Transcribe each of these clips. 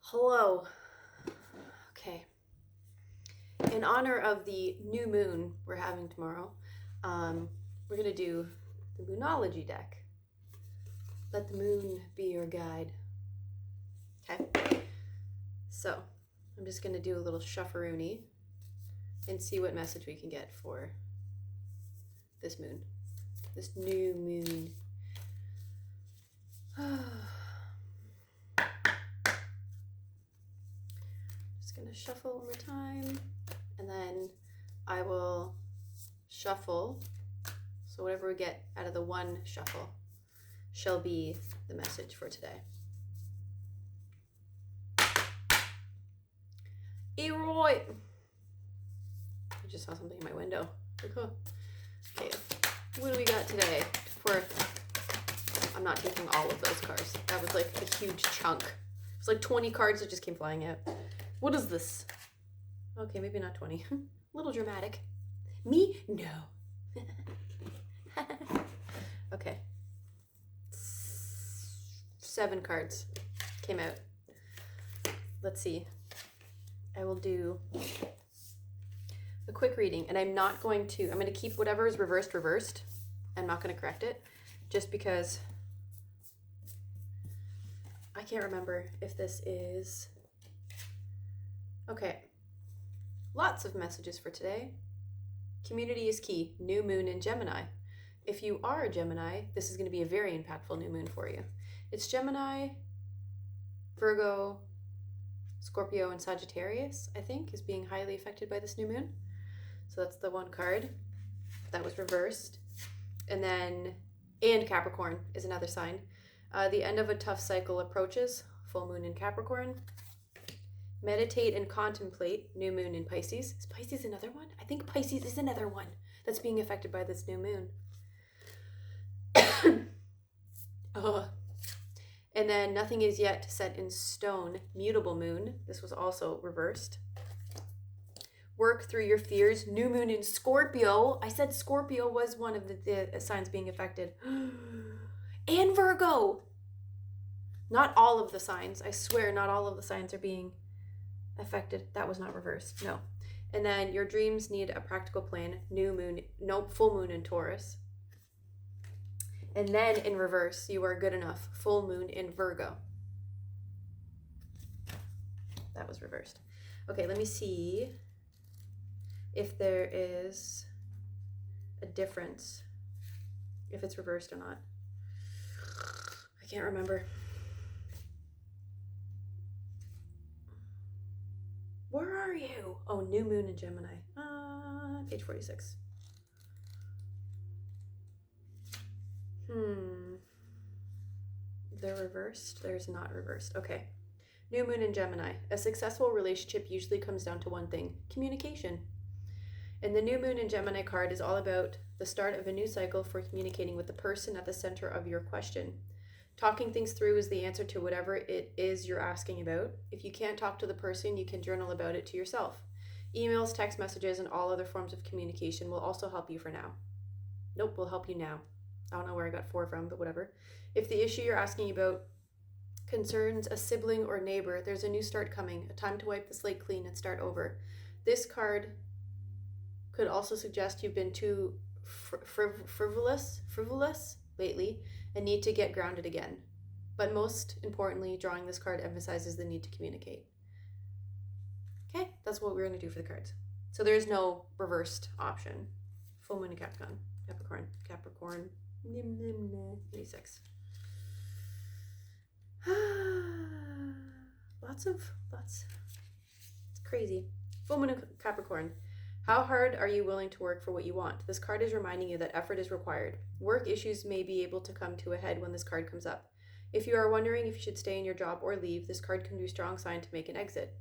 Hello. Okay. In honor of the new moon we're having tomorrow, we're going to do the Moonology deck. Let the moon be your guide. Okay? So, I'm just going to do a little shuffle-rooney and see what message we can get for this moon. This new moon. Just going to shuffle one more time, and then I will shuffle. So whatever we get out of the one shuffle shall be the message for today. Eroy! I just saw something in my window. Okay, what do we got today? I'm not taking all of those cards. That was like a huge chunk. It was like 20 cards that just came flying out. What is this? Okay, maybe not 20. A little dramatic. Me? No. Okay. 7 cards came out. Let's see. I will do a quick reading, and I'm going to keep whatever is reversed. I'm not going to correct it, just because I can't remember if this is... Okay. Lots of messages for today. Community is key. New moon in Gemini. If you are a Gemini, this is going to be a very impactful new moon for you. It's Gemini, Virgo, Scorpio, and Sagittarius, I think, is being highly affected by this new moon. So that's the one card that was reversed. And Capricorn is another sign. The end of a tough cycle approaches. Full moon in Capricorn. Meditate and contemplate. New moon in Pisces. Is Pisces another one? I think Pisces is another one that's being affected by this new moon. And then nothing is yet set in stone. Mutable moon. This was also reversed. Work through your fears. New moon in Scorpio. I said Scorpio was one of the signs being affected. And Virgo. Not all of the signs. I swear not all of the signs are being affected. That was not reversed. No. And then your dreams need a practical plan. New moon. Nope. Full moon in Taurus. And then in reverse, you are good enough. Full moon in Virgo. That was reversed. Okay, let me see if there is a difference, if it's reversed or not. I can't remember. Where are you? Oh, new moon in Gemini. Page 46. They're reversed? There's not reversed. Okay. New moon in Gemini. A successful relationship usually comes down to one thing: communication. And the new moon in Gemini card is all about the start of a new cycle for communicating with the person at the center of your question. Talking things through is the answer to whatever it is you're asking about. If you can't talk to the person, you can journal about it to yourself. Emails, text messages, and all other forms of communication will also help you for now. Nope, will help you now. I don't know where I got 4 from, but whatever. If the issue you're asking about concerns a sibling or neighbor, there's a new start coming, a time to wipe the slate clean and start over. This card could also suggest you've been too frivolous lately and need to get grounded again. But most importantly, drawing this card emphasizes the need to communicate. Okay, that's what we're going to do for the cards. So there's no reversed option. Full moon in Capricorn. 86. Lots. It's crazy. Full moon in Capricorn. How hard are you willing to work for what you want? This card is reminding you that effort is required. Work issues may be able to come to a head when this card comes up. If you are wondering if you should stay in your job or leave, this card can be a strong sign to make an exit.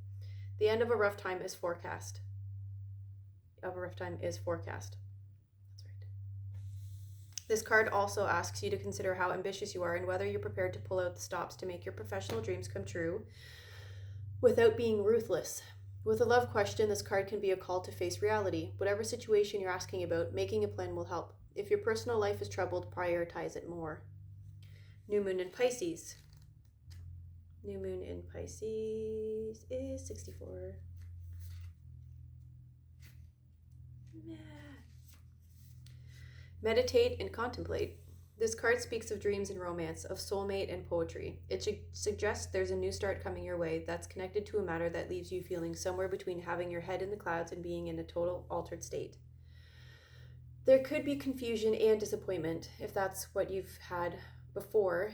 The end of a rough time is forecast. That's right. This card also asks you to consider how ambitious you are and whether you're prepared to pull out the stops to make your professional dreams come true without being ruthless. With a love question, this card can be a call to face reality. Whatever situation you're asking about, making a plan will help. If your personal life is troubled, prioritize it more. New moon in Pisces. New moon in Pisces is 64. Meditate and contemplate. This card speaks of dreams and romance, of soulmate and poetry. It suggests there's a new start coming your way that's connected to a matter that leaves you feeling somewhere between having your head in the clouds and being in a total altered state. There could be confusion and disappointment if that's what you've had before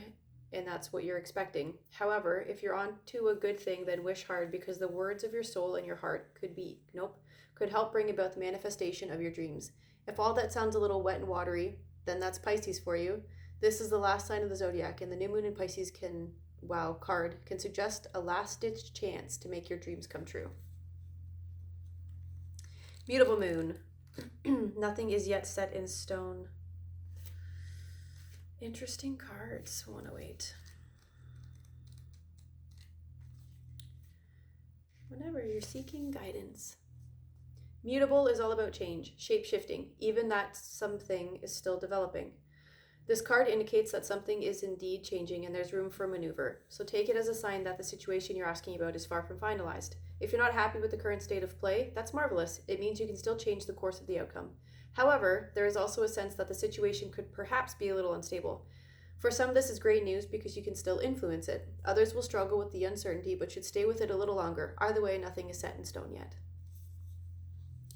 and that's what you're expecting. However, if you're on to a good thing, then wish hard, because the words of your soul and your heart could help bring about the manifestation of your dreams. If all that sounds a little wet and watery, then that's Pisces for you. This is the last sign of the zodiac, and the new moon in Pisces can suggest a last-ditch chance to make your dreams come true. Mutable moon. Nothing is yet set in stone. Interesting cards. 108. Whenever you're seeking guidance. Mutable is all about change, shape-shifting, even that something is still developing. This card indicates that something is indeed changing and there's room for maneuver. So take it as a sign that the situation you're asking about is far from finalized. If you're not happy with the current state of play, that's marvelous. It means you can still change the course of the outcome. However, there is also a sense that the situation could perhaps be a little unstable. For some, this is great news because you can still influence it. Others will struggle with the uncertainty but should stay with it a little longer. Either way, nothing is set in stone yet.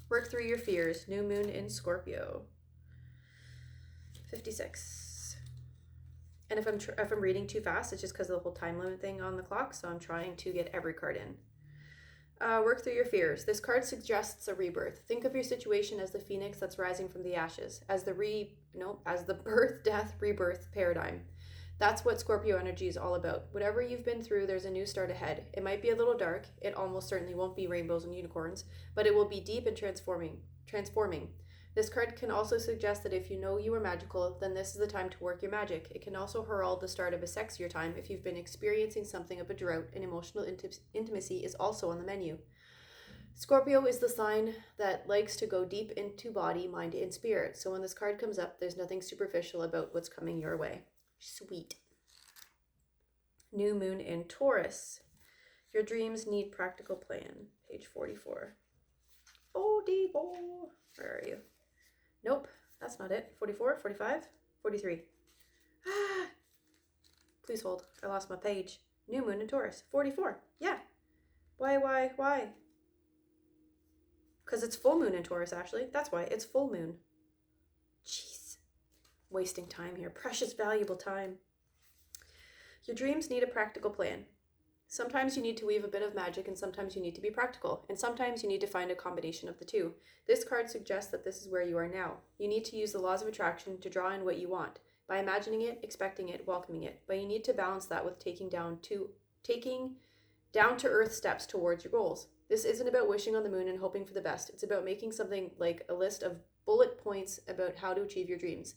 Work through your fears. New moon in Scorpio. 56. And if I'm reading too fast, it's just because of the whole time limit thing on the clock, so I'm trying to get every card in. Work through your fears. This card suggests a rebirth. Think of your situation as the phoenix that's rising from the ashes, as the birth, death, rebirth paradigm. That's what Scorpio energy is all about. Whatever you've been through, there's a new start ahead. It might be a little dark. It almost certainly won't be rainbows and unicorns, but it will be deep and transforming. This card can also suggest that if you know you are magical, then this is the time to work your magic. It can also herald the start of a sexier time if you've been experiencing something of a drought, and emotional intimacy is also on the menu. Scorpio is the sign that likes to go deep into body, mind, and spirit. So when this card comes up, there's nothing superficial about what's coming your way. Sweet. New moon in Taurus. Your dreams need practical plan. Page 44. 44. Where are you? Nope, that's not it. 44, 45, 43. Please hold. I lost my page. New moon in Taurus. 44. Yeah. Why? Because it's full moon in Taurus, Ashley. That's why. It's full moon. Jeez. Wasting time here. Precious, valuable time. Your dreams need a practical plan. Sometimes you need to weave a bit of magic, and sometimes you need to be practical, and sometimes you need to find a combination of the two. This card suggests that this is where you are now. You need to use the laws of attraction to draw in what you want, by imagining it, expecting it, welcoming it, but you need to balance that with taking down-to-earth steps towards your goals. This isn't about wishing on the moon and hoping for the best. It's about making something like a list of bullet points about how to achieve your dreams.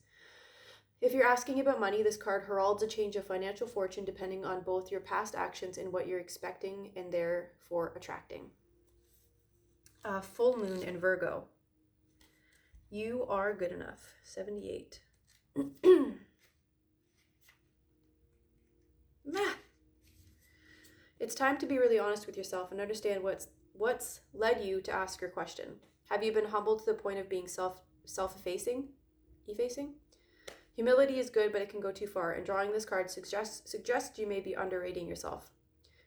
If you're asking about money, this card heralds a change of financial fortune depending on both your past actions and what you're expecting and therefore attracting. Full moon in Virgo. You are good enough. 78. It's time to be really honest with yourself and understand what's led you to ask your question. Have you been humbled to the point of being self-effacing? Humility is good, but it can go too far, and drawing this card suggests you may be underrating yourself.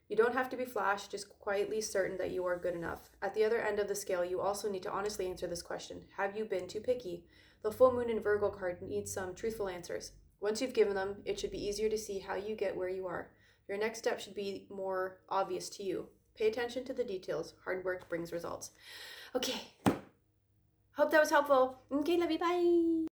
You don't have to be flash, just quietly certain that you are good enough. At the other end of the scale, you also need to honestly answer this question. Have you been too picky? The full moon in Virgo card needs some truthful answers. Once you've given them, it should be easier to see how you get where you are. Your next step should be more obvious to you. Pay attention to the details. Hard work brings results. Okay. Hope that was helpful. Okay, love you. Bye.